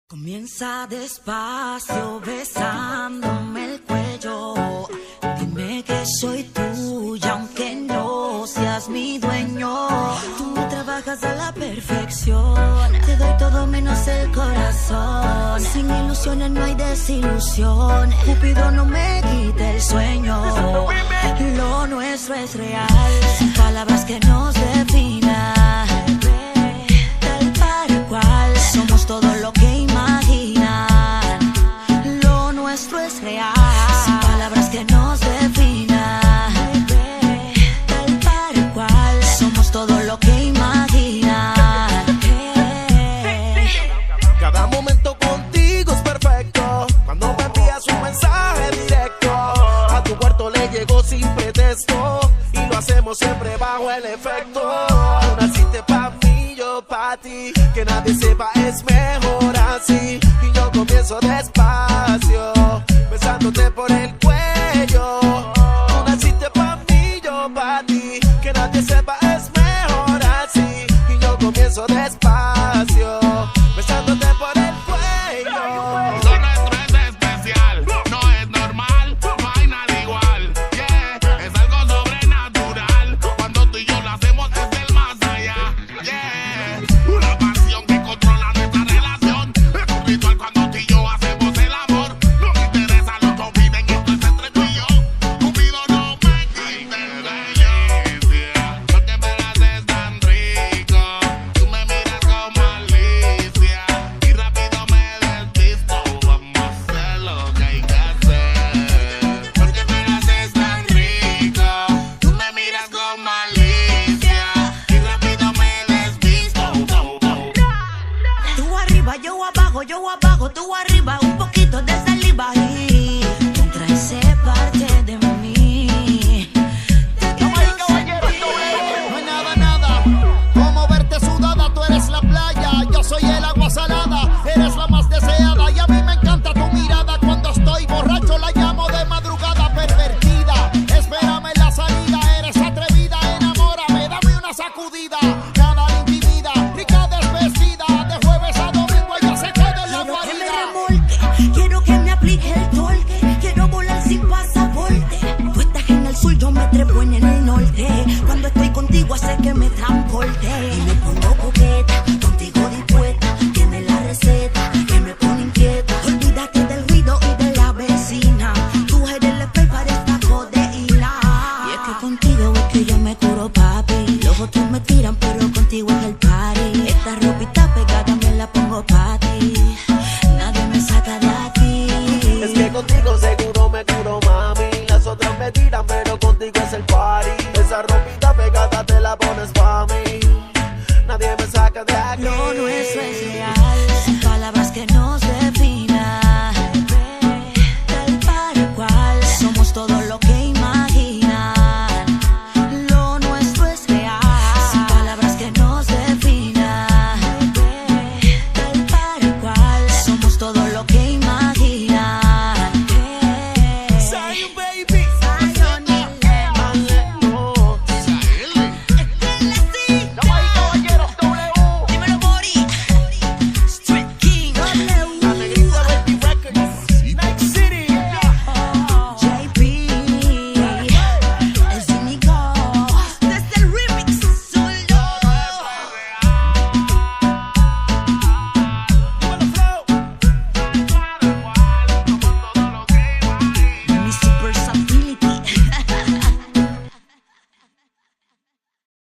Comienza despacio besándome el cuello. Dime que soy tuya aunque no seas mi dueño. Tú me trabajas a la perfección. Te doy todo menos el corazón. Sin ilusiones no hay desilusión. Cupido no me quita el sueño. Lo nuestro es real. Sin palabras que nos definan. Tal para cual. Somos todo lo que imaginan. Lo nuestro es real. Sin palabras que nos definan. Tal para cual. Somos todo lo que imaginan. Cada momento contigo es perfecto. Cuando me envías un mensaje directo, a tu cuarto le llego sin pretexto. Y lo hacemos siempre bajo el efecto. Tú naciste pa' mí, yo pa' ti. Que nadie sepa es mejor así. Y yo comienzo despacio, besándote por el cuello. Tú naciste pa' mí, yo pa' ti. Que nadie sepa es mejor así. Y yo comienzo despacio, besándote por el cuello. Lo nuestro es especial, no es normal, no hay nada igual. Yeah, es algo sobrenatural. Cuando tú y yo lo hacemos desde el más allá. Yeah, una pasión que controla nuestra relación. Es un ritual cuando tú y yo hacemos el amor. No me interesa lo que opinen, esto es entre tú y yo. Cupido no me quita el delicia, porque me la haces tan rico. Tú me miras con malicia y rápido me despisto. Vamos a hacer lo que hay que hacer, porque me la haces tan rico. Tú me miras con malicia y rápido me despisto. Tú arriba, yo abajo, tú arriba.